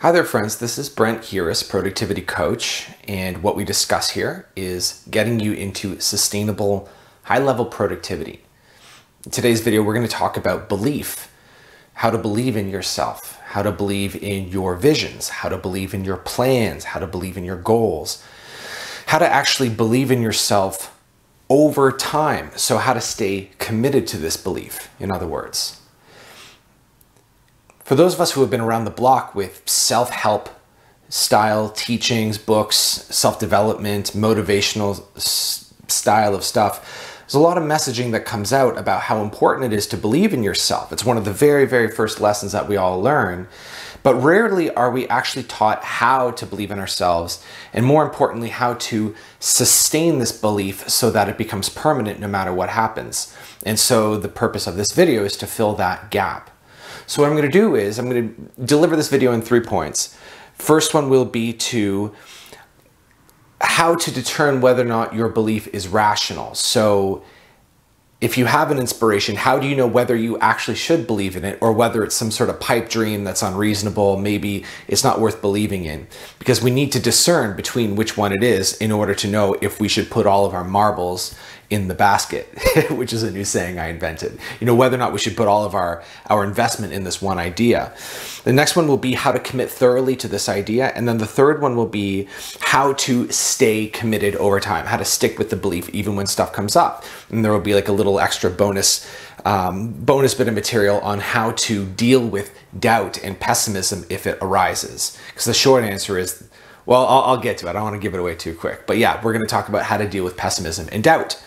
Hi there friends, this is Brent Heuris, Productivity Coach, and what we discuss here is getting you into sustainable, high-level productivity. In today's video, we're going to talk about belief, how to believe in yourself, how to believe in your visions, how to believe in your plans, how to believe in your goals, how to actually believe in yourself over time, so how to stay committed to this belief, in other words. For those of us who have been around the block with self-help style teachings, books, self-development, motivational style of stuff, there's a lot of messaging that comes out about how important it is to believe in yourself. It's one of the very, very first lessons that we all learn, but rarely are we actually taught how to believe in ourselves, and more importantly, how to sustain this belief so that it becomes permanent no matter what happens. And so the purpose of this video is to fill that gap. So what I'm going to do is I'm going to deliver this video in 3 points. First one will be to how to determine whether or not your belief is rational. So if you have an inspiration, how do you know whether you actually should believe in it or whether it's some sort of pipe dream that's unreasonable, maybe it's not worth believing in? Because we need to discern between which one it is in order to know if we should put all of our marbles in the basket, which is a new saying I invented. You know, whether or not we should put all of our investment in this one idea. The next one will be how to commit thoroughly to this idea. And then the third one will be how to stay committed over time, how to stick with the belief even when stuff comes up. And there will be like a little extra bonus bit of material on how to deal with doubt and pessimism if it arises. Because the short answer is, well, I'll get to it. I don't want to give it away too quick. But yeah, we're going to talk about how to deal with pessimism and doubt.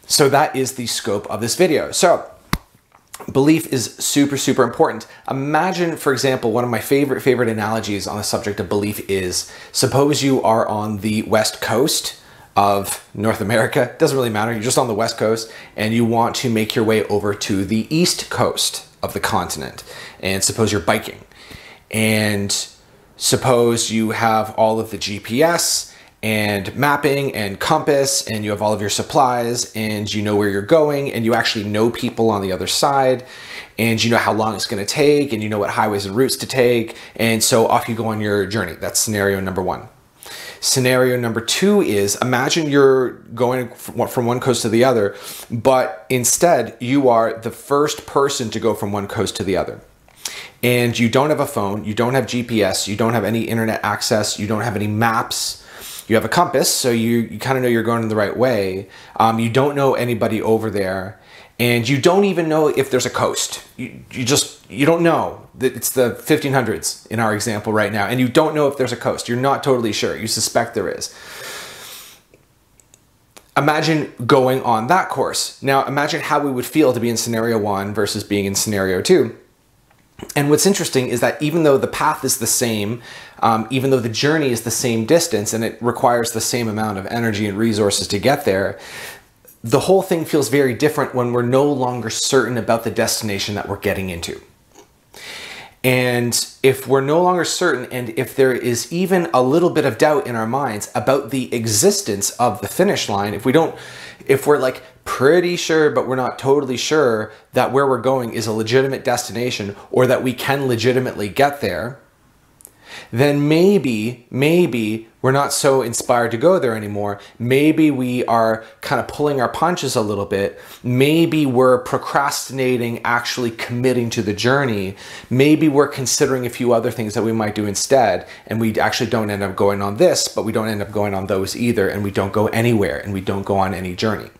So that is the scope of this video. So belief is super, super important. Imagine, for example, one of my favorite analogies on the subject of belief is, suppose you are on the West Coast of North America. It doesn't really matter. You're just on the West Coast and you want to make your way over to the East Coast of the continent. And suppose you're biking. And suppose you have all of the GPS and mapping and compass, and you have all of your supplies, and you know where you're going, and you actually know people on the other side, and you know how long it's going to take, and you know what highways and routes to take, and so off you go on your journey. That's scenario number one. Scenario number two is, imagine you're going from one coast to the other, but instead you are the first person to go from one coast to the other. And you don't have a phone, you don't have GPS, you don't have any internet access, you don't have any maps. You have a compass, so you kind of know you're going the right way. You don't know anybody over there, and you don't even know if there's a coast. You don't know. It's the 1500s in our example right now, and you don't know if there's a coast. You're not totally sure. You suspect there is. Imagine going on that course. Now imagine how we would feel to be in scenario one versus being in scenario two. And what's interesting is that even though the path is the same, even though the journey is the same distance and it requires the same amount of energy and resources to get there, the whole thing feels very different when we're no longer certain about the destination that we're getting into. And if we're no longer certain, and if there is even a little bit of doubt in our minds about the existence of the finish line, if we're like pretty sure, but we're not totally sure that where we're going is a legitimate destination or that we can legitimately get there, then maybe we're not so inspired to go there anymore. Maybe we are kind of pulling our punches a little bit. Maybe we're procrastinating actually committing to the journey. Maybe we're considering a few other things that we might do instead, and we actually don't end up going on this, but we don't end up going on those either, and we don't go anywhere, and we don't go on any journey.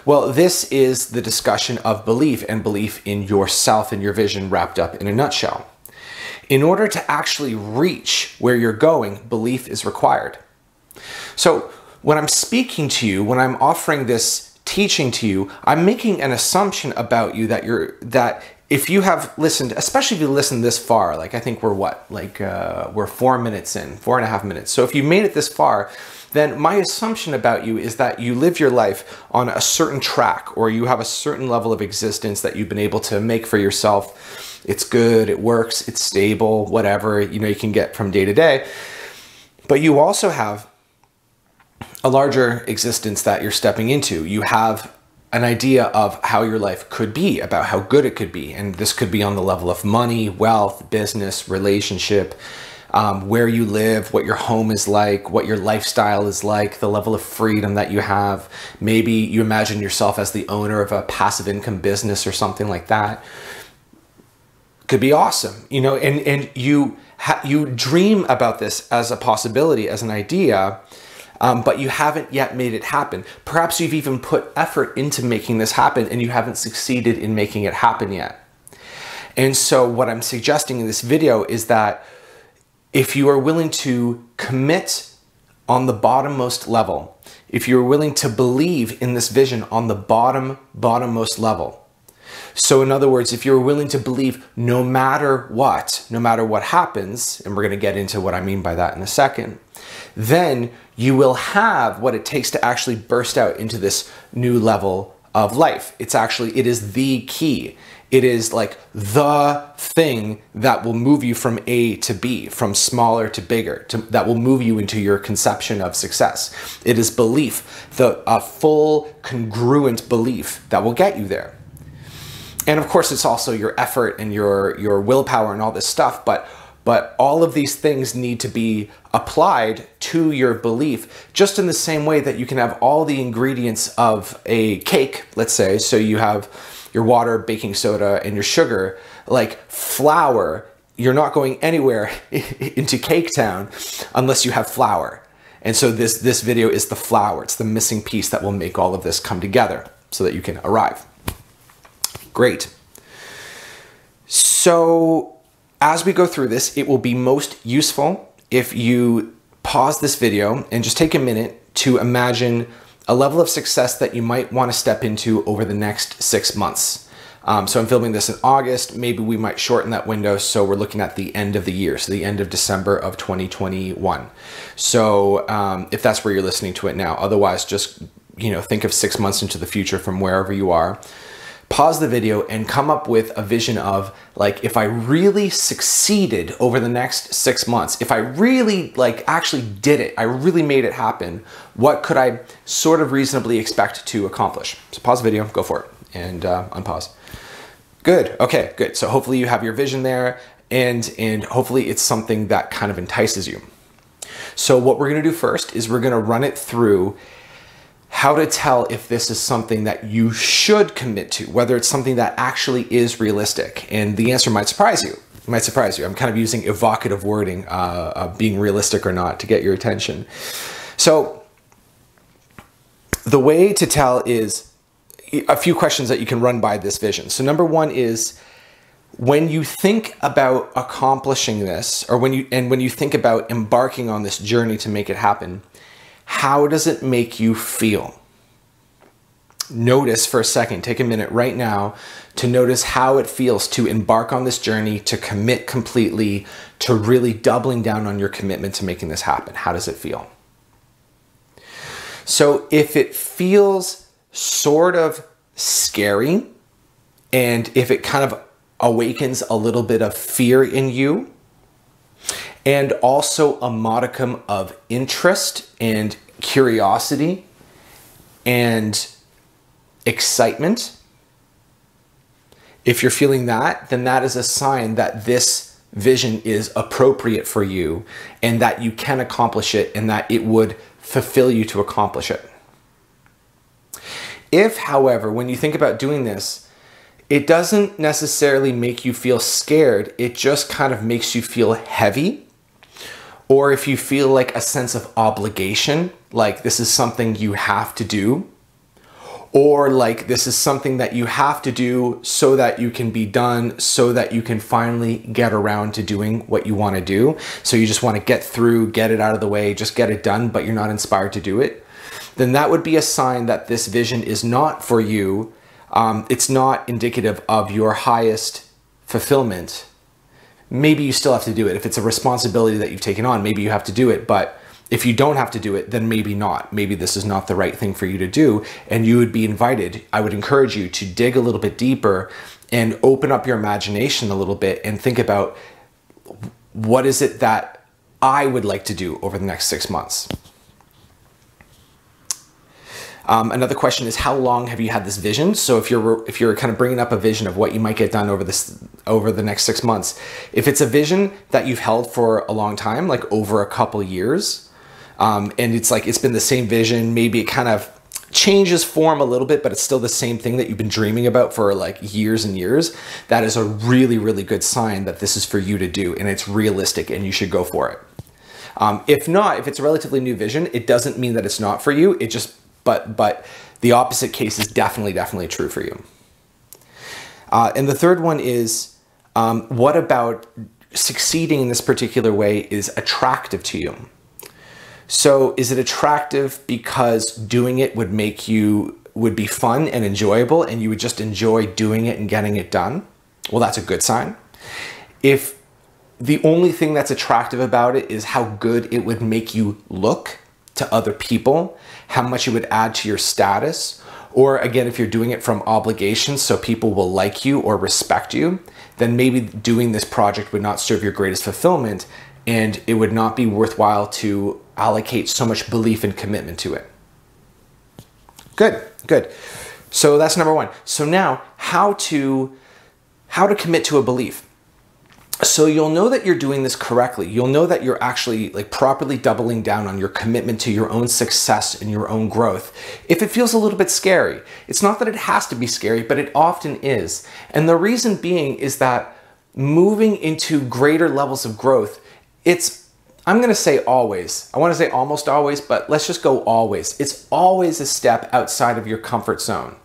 Well, this is the discussion of belief and belief in yourself and your vision wrapped up in a nutshell. In order to actually reach where you're going, belief is required. So when I'm speaking to you, when I'm offering this teaching to you, I'm making an assumption about you that if you have listened, especially if you listened this far, like I think we're what? Like we're 4 minutes in, 4.5 minutes. So if you made it this far, then my assumption about you is that you live your life on a certain track, or you have a certain level of existence that you've been able to make for yourself. It's good, it works, it's stable, whatever, you know, you can get from day to day. But you also have a larger existence that you're stepping into. You have an idea of how your life could be, about how good it could be. And this could be on the level of money, wealth, business, relationship, where you live, what your home is like, what your lifestyle is like, the level of freedom that you have. Maybe you imagine yourself as the owner of a passive income business or something like that. Could be awesome, you know, and you dream about this as a possibility, as an idea, but you haven't yet made it happen. Perhaps you've even put effort into making this happen and you haven't succeeded in making it happen yet. And so what I'm suggesting in this video is that if you are willing to commit on the bottommost level, if you're willing to believe in this vision on the bottommost level, so in other words, if you're willing to believe no matter what happens, and we're going to get into what I mean by that in a second, then you will have what it takes to actually burst out into this new level of life. It is the key. It is like the thing that will move you from A to B, from smaller to bigger, that will move you into your conception of success. It is belief, a full congruent belief that will get you there. And of course, it's also your effort and your willpower and all this stuff, but all of these things need to be applied to your belief, just in the same way that you can have all the ingredients of a cake, let's say. So you have your water, baking soda, and your sugar. Like flour, you're not going anywhere into Cake Town unless you have flour. And so this video is the flour. It's the missing piece that will make all of this come together so that you can arrive. Great. So as we go through this, it will be most useful if you pause this video and just take a minute to imagine a level of success that you might want to step into over the next 6 months. So I'm filming this in August. Maybe we might shorten that window. So we're looking at the end of the year. So the end of December of 2021. So if that's where you're listening to it now, otherwise just, think of 6 months into the future from wherever you are. Pause the video and come up with a vision of, like, if I really succeeded over the next 6 months, if I really actually did it, I really made it happen, what could I sort of reasonably expect to accomplish? So pause the video, go for it, and unpause. Good, okay, good. So hopefully you have your vision there, and hopefully it's something that kind of entices you. So what we're gonna do first is we're gonna run it through how to tell if this is something that you should commit to, whether it's something that actually is realistic. And the answer might surprise you. It might surprise you. I'm kind of using evocative wording, being realistic or not, to get your attention. So the way to tell is a few questions that you can run by this vision. So number one is, when you think about accomplishing this, or when you think about embarking on this journey to make it happen, how does it make you feel? Notice for a second, take a minute right now to notice how it feels to embark on this journey, to commit completely, to really doubling down on your commitment to making this happen. How does it feel? So if it feels sort of scary, and if it kind of awakens a little bit of fear in you, and also a modicum of interest and curiosity and excitement, if you're feeling that, then that is a sign that this vision is appropriate for you and that you can accomplish it and that it would fulfill you to accomplish it. If, however, when you think about doing this, it doesn't necessarily make you feel scared, it just kind of makes you feel heavy, or if you feel like a sense of obligation, like this is something you have to do, or like this is something that you have to do so that you can be done, so that you can finally get around to doing what you want to do. So you just want to get through, get it out of the way, just get it done, but you're not inspired to do it. Then that would be a sign that this vision is not for you. It's not indicative of your highest fulfillment. Maybe you still have to do it. If it's a responsibility that you've taken on, maybe you have to do it. But if you don't have to do it, then maybe not. Maybe this is not the right thing for you to do. And you would be invited, I would encourage you to dig a little bit deeper and open up your imagination a little bit and think about, what is it that I would like to do over the next 6 months? Another question is, how long have you had this vision? So if you're kind of bringing up a vision of what you might get done over the next 6 months, if it's a vision that you've held for a long time, like over a couple years, and it's been the same vision, maybe it kind of changes form a little bit, but it's still the same thing that you've been dreaming about for like years and years, that is a really, really good sign that this is for you to do and it's realistic and you should go for it. If not, if it's a relatively new vision, it doesn't mean that it's not for you. It just, but the opposite case is definitely true for you. And the third one is, what about succeeding in this particular way is attractive to you? So is it attractive because doing it would be fun and enjoyable and you would just enjoy doing it and getting it done? Well, that's a good sign. If the only thing that's attractive about it is how good it would make you look to other people, how much it would add to your status, or again, if you're doing it from obligation so people will like you or respect you, then maybe doing this project would not serve your greatest fulfillment and it would not be worthwhile to allocate so much belief and commitment to it. Good. So that's number one. So now, how to commit to a belief. So you'll know that you're doing this correctly. You'll know that you're actually like properly doubling down on your commitment to your own success and your own growth. If it feels a little bit scary, it's not that it has to be scary, but it often is. And the reason being is that moving into greater levels of growth, I'm going to say always. I want to say almost always, but let's just go always. It's always a step outside of your comfort zone.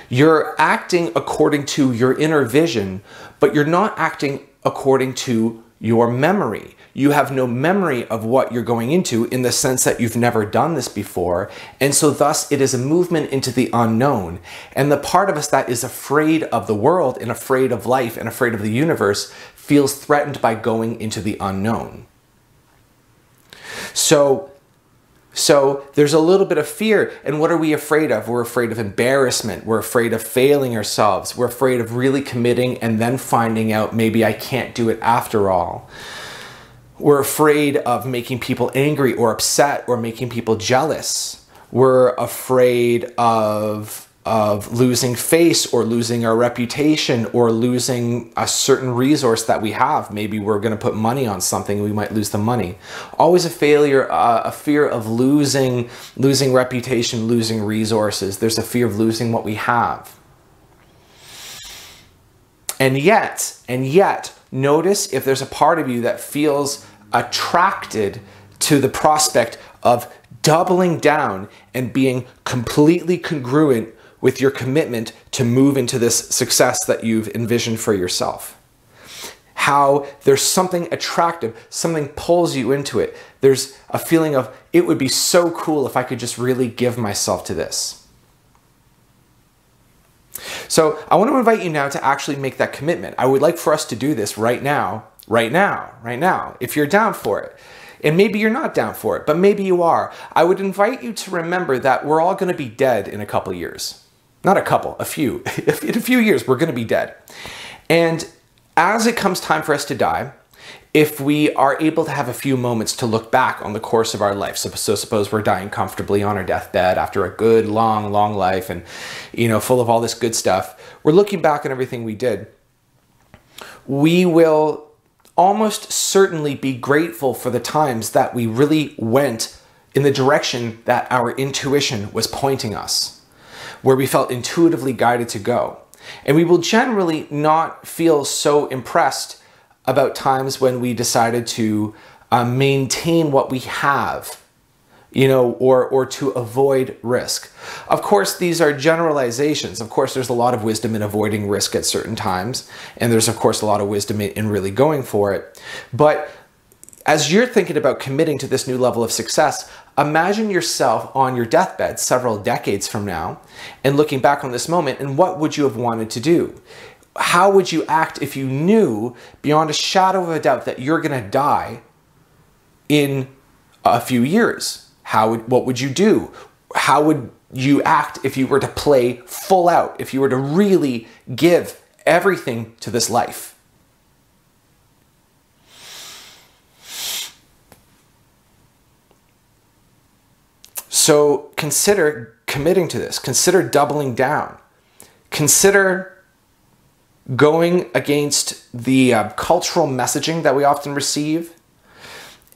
You're acting according to your inner vision, but you're not acting according to your memory. You have no memory of what you're going into in the sense that you've never done this before. And so thus it is a movement into the unknown. And the part of us that is afraid of the world and afraid of life and afraid of the universe feels threatened by going into the unknown. So there's a little bit of fear. And what are we afraid of? We're afraid of embarrassment. We're afraid of failing ourselves. We're afraid of really committing and then finding out maybe I can't do it after all. We're afraid of making people angry or upset or making people jealous. We're afraid of losing face or losing our reputation or losing a certain resource that we have. Maybe we're going to put money on something, we might lose the money. Always a fear of losing reputation, losing resources. There's a fear of losing what we have. And yet, notice if there's a part of you that feels attracted to the prospect of doubling down and being completely congruent with your commitment to move into this success that you've envisioned for yourself. How there's something attractive, something pulls you into it. There's a feeling of, it would be so cool if I could just really give myself to this. So I want to invite you now to actually make that commitment. I would like for us to do this right now, if you're down for it. And maybe you're not down for it, but maybe you are. I would invite you to remember that we're all going to be dead in a couple years. Not a couple, a few. In a few years, we're going to be dead. And as it comes time for us to die, if we are able to have a few moments to look back on the course of our life, so suppose we're dying comfortably on our deathbed after a good, long life and, full of all this good stuff, we're looking back on everything we did. We will almost certainly be grateful for the times that we really went in the direction that our intuition was pointing us, where we felt intuitively guided to go. And we will generally not feel so impressed about times when we decided to maintain what we have, or to avoid risk. Of course, these are generalizations. Of course, there's a lot of wisdom in avoiding risk at certain times. And there's, of course, a lot of wisdom in really going for it. But as you're thinking about committing to this new level of success, imagine yourself on your deathbed several decades from now and looking back on this moment, and what would you have wanted to do? How would you act if you knew beyond a shadow of a doubt that you're going to die in a few years? What would you do? How would you act if you were to play full out, if you were to really give everything to this life? So consider committing to this. Consider doubling down. Consider going against the cultural messaging that we often receive,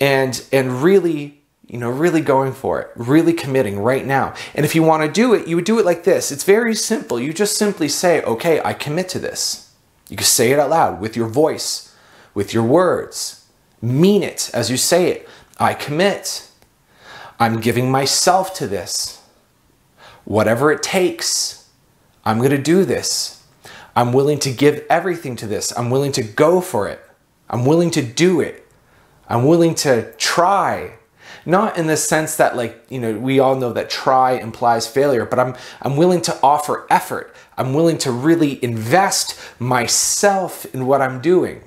and really, really going for it, really committing right now. And if you want to do it, you would do it like this. It's very simple. You just simply say, okay, I commit to this. You can say it out loud with your voice, with your words. Mean it as you say it. I commit. I'm giving myself to this. Whatever it takes, I'm going to do this. I'm willing to give everything to this. I'm willing to go for it. I'm willing to do it. I'm willing to try. Not in the sense that, like, we all know that try implies failure, but I'm willing to offer effort. I'm willing to really invest myself in what I'm doing.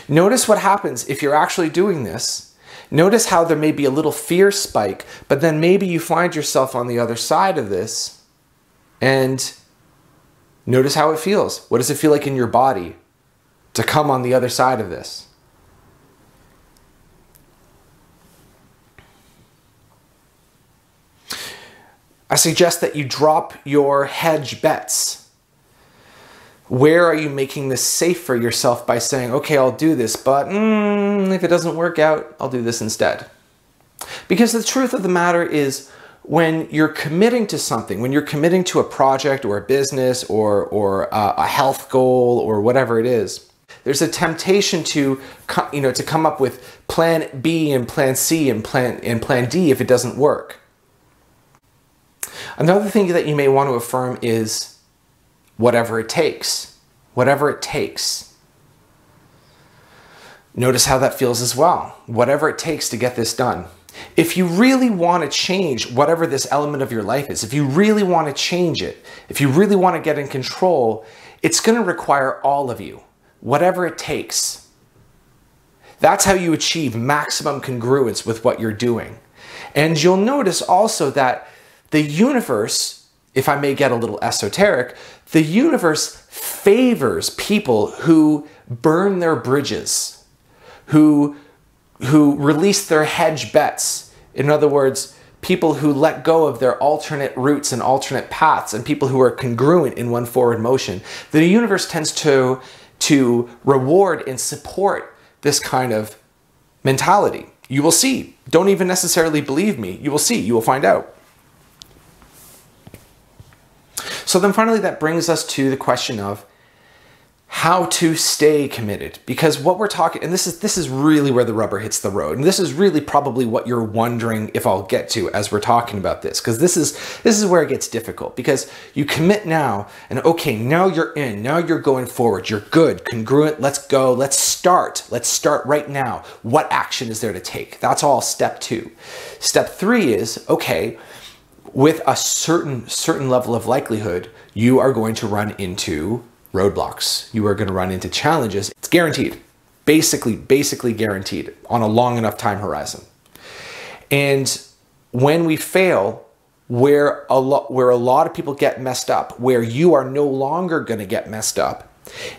Notice what happens if you're actually doing this. Notice how there may be a little fear spike, but then maybe you find yourself on the other side of this, and notice how it feels. What does it feel like in your body to come on the other side of this? I suggest that you drop your hedge bets. Where are you making this safe for yourself by saying, okay, I'll do this, but if it doesn't work out, I'll do this instead? Because the truth of the matter is, when you're committing to something, when you're committing to a project or a business or a health goal or whatever it is, there's a temptation to come up with plan B and plan C and plan D if it doesn't work. Another thing that you may want to affirm is whatever it takes. Whatever it takes. Notice how that feels as well. Whatever it takes to get this done. If you really want to change whatever this element of your life is, if you really want to change it, if you really want to get in control, it's going to require all of you. Whatever it takes. That's how you achieve maximum congruence with what you're doing. And you'll notice also that the universe, if I may get a little esoteric, the universe favors people who burn their bridges, who release their hedge bets. In other words, people who let go of their alternate routes and alternate paths, and people who are congruent in one forward motion. The universe tends to reward and support this kind of mentality. You will see. Don't even necessarily believe me. You will see. You will find out. So then finally that brings us to the question of how to stay committed. Because what we're talking, and this is really where the rubber hits the road. And this is really probably what you're wondering if I'll get to as we're talking about this. Because this is where it gets difficult. Because you commit now, and okay, now you're in, now you're going forward, you're good, congruent, let's go, let's start right now. What action is there to take? That's all step 2. Step 3 is, okay, with a certain level of likelihood, you are going to run into roadblocks. You are going to run into challenges. It's guaranteed, basically guaranteed on a long enough time horizon. And when we fail, where a lot of people get messed up, where you are no longer going to get messed up,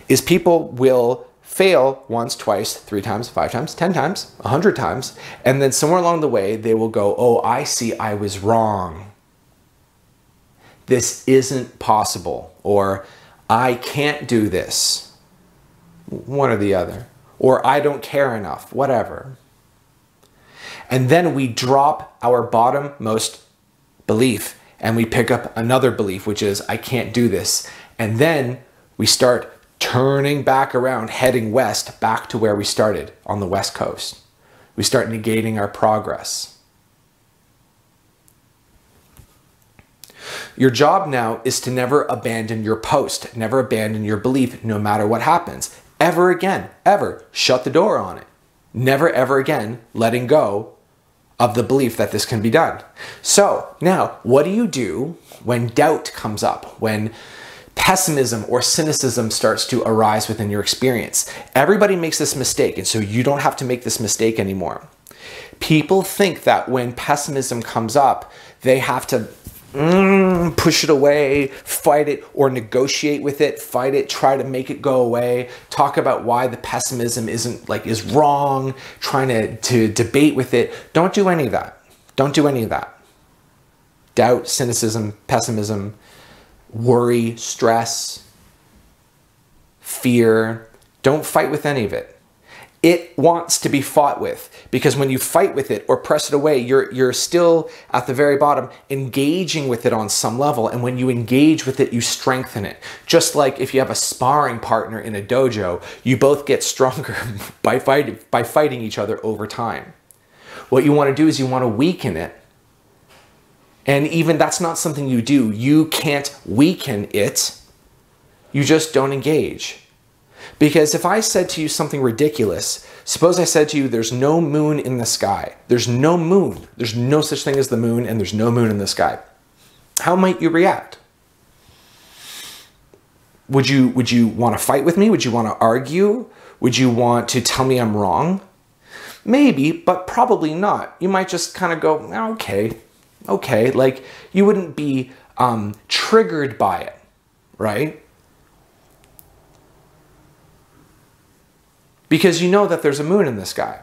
is people will fail once, twice, 3 times, 5 times, 10 times, 100 times, and then somewhere along the way, they will go, oh, I see, I was wrong. This isn't possible, or I can't do this, one or the other, or I don't care enough, whatever. And then we drop our bottommost belief and we pick up another belief, which is I can't do this. And then we start turning back around, heading west, back to where we started on the West Coast. We start negating our progress. Your job now is to never abandon your post, never abandon your belief, no matter what happens. Ever again, ever. Shut the door on it. Never, ever again letting go of the belief that this can be done. So now, what do you do when doubt comes up, when pessimism or cynicism starts to arise within your experience? Everybody makes this mistake, and so you don't have to make this mistake anymore. People think that when pessimism comes up, they have to push it away, fight it, or negotiate with it, fight it, try to make it go away, talk about why the pessimism is wrong, trying to debate with it. Don't do any of that. Don't do any of that. doubt, cynicism, pessimism, worry, stress, fear. Don't fight with any of it. It wants to be fought with, because when you fight with it or press it away, you're still at the very bottom engaging with it on some level. And when you engage with it, you strengthen it. Just like if you have a sparring partner in a dojo, you both get stronger by fighting each other over time. What you want to do is you want to weaken it. And even that's not something you do. You can't weaken it. You just don't engage. Because if I said to you something ridiculous, suppose I said to you, there's no moon in the sky. There's no moon. There's no such thing as the moon, and there's no moon in the sky. How might you react? Would you want to fight with me? Would you want to argue? Would you want to tell me I'm wrong? Maybe, but probably not. You might just kind of go, okay. Like, you wouldn't be triggered by it, right? Because you know that there's a moon in the sky.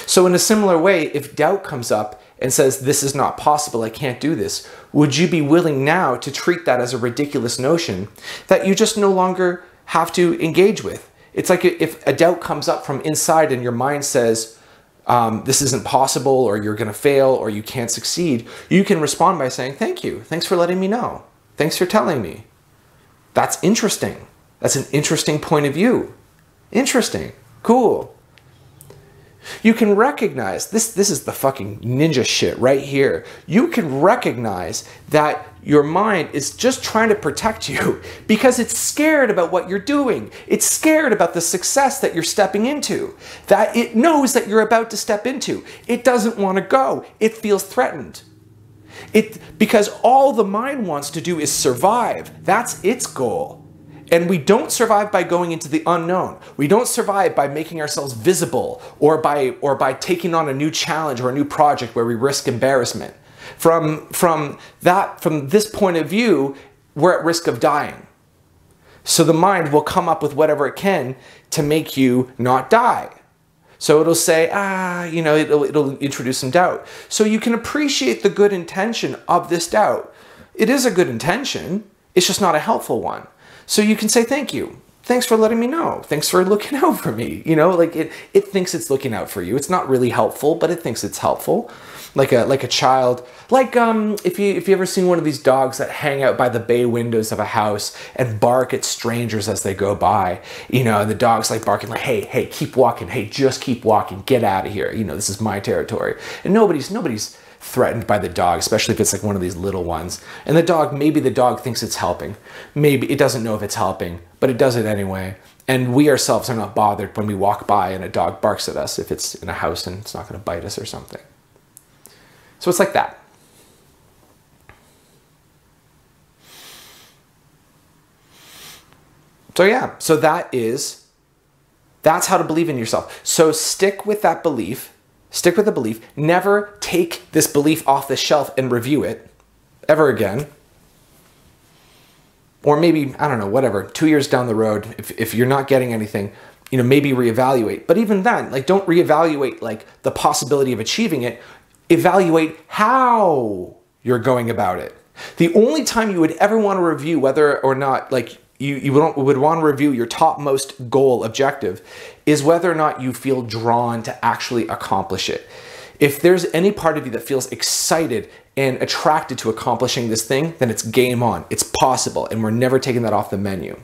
So in a similar way, if doubt comes up and says, this is not possible, I can't do this, would you be willing now to treat that as a ridiculous notion that you just no longer have to engage with? It's like if a doubt comes up from inside and your mind says, this isn't possible, or you're going to fail, or you can't succeed, you can respond by saying, thank you. Thanks for letting me know. Thanks for telling me. That's interesting. That's an interesting point of view. Interesting. Cool. You can recognize, this is the fucking ninja shit right here. You can recognize that your mind is just trying to protect you because it's scared about what you're doing. It's scared about the success that you're stepping into, that it knows that you're about to step into. It doesn't want to go. It feels threatened. Because all the mind wants to do is survive. That's its goal. And we don't survive by going into the unknown. We don't survive by making ourselves visible, or by taking on a new challenge or a new project where we risk embarrassment. From this point of view, we're at risk of dying. So the mind will come up with whatever it can to make you not die. So it'll say, it'll introduce some doubt. So you can appreciate the good intention of this doubt. It is a good intention. It's just not a helpful one. So you can say, thank you. Thanks for letting me know. Thanks for looking out for me. Like it thinks it's looking out for you. It's not really helpful, but it thinks it's helpful. Like a child, if you ever seen one of these dogs that hang out by the bay windows of a house and bark at strangers as they go by, and the dog's like barking like, hey, keep walking. Hey, just keep walking. Get out of here. This is my territory. And nobody's threatened by the dog, especially if it's like one of these little ones. And maybe the dog thinks it's helping. Maybe it doesn't know if it's helping, but it does it anyway. And we ourselves are not bothered when we walk by and a dog barks at us if it's in a house and it's not going to bite us or something. So it's like that. So yeah, that's how to believe in yourself. So stick with that belief. Stick with the belief. Never take this belief off the shelf and review it ever again. Or maybe, I don't know, whatever, 2 years down the road, if you're not getting anything, maybe reevaluate. But even then, don't reevaluate the possibility of achieving it. Evaluate how you're going about it. The only time you would ever want to review whether or not you would want to review your topmost goal objective is whether or not you feel drawn to actually accomplish it. If there's any part of you that feels excited and attracted to accomplishing this thing, then it's game on. It's possible, and we're never taking that off the menu.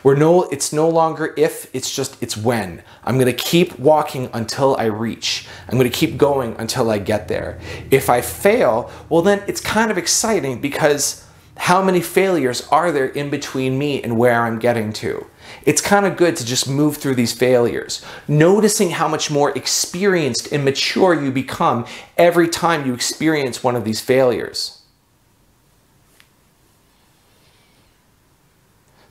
It's no longer if, it's when. I'm going to keep walking until I reach. I'm going to keep going until I get there. If I fail, well then it's kind of exciting, because how many failures are there in between me and where I'm getting to? It's kind of good to just move through these failures, noticing how much more experienced and mature you become every time you experience one of these failures.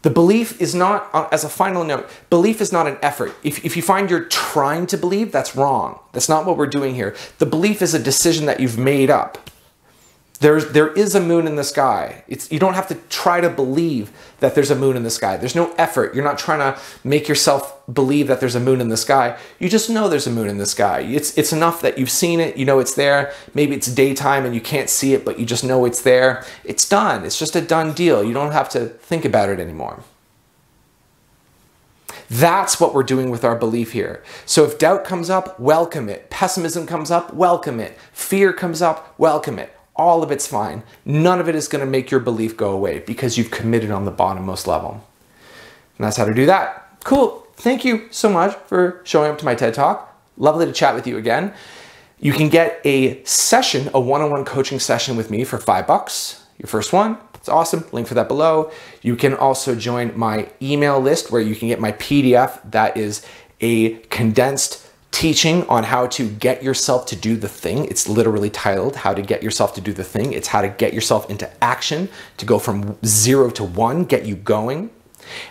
The belief is not, as a final note, belief is not an effort. If you find you're trying to believe, that's wrong. That's not what we're doing here. The belief is a decision that you've made up. There is a moon in the sky. You don't have to try to believe that there's a moon in the sky. There's no effort. You're not trying to make yourself believe that there's a moon in the sky. You just know there's a moon in the sky. It's enough that you've seen it, you know it's there. Maybe it's daytime and you can't see it, but you just know it's there. It's done. It's just a done deal. You don't have to think about it anymore. That's what we're doing with our belief here. So if doubt comes up, welcome it. Pessimism comes up, welcome it. Fear comes up, welcome it. All of it's fine. None of it is going to make your belief go away because you've committed on the bottommost level. And that's how to do that. Cool. Thank you so much for showing up to my TED Talk. Lovely to chat with you again. You can get a session, a one-on-one coaching session with me for $5. Your first one. It's awesome. Link for that below. You can also join my email list where you can get my PDF. That is a condensed teaching on how to get yourself to do the thing. It's literally titled How to Get Yourself to Do the Thing. It's how to get yourself into action, to go from 0 to 1, get you going.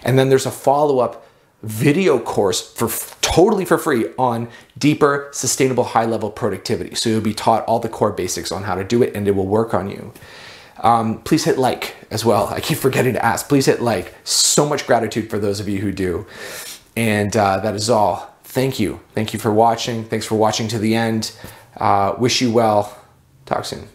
And then there's a follow-up video course totally for free on deeper, sustainable, high-level productivity. So you'll be taught all the core basics on how to do it, and it will work on you. Please hit like as well. I keep forgetting to ask. Please hit like. So much gratitude for those of you who do. And that is all. Thank you. Thank you for watching. Thanks for watching to the end. Wish you well. Talk soon.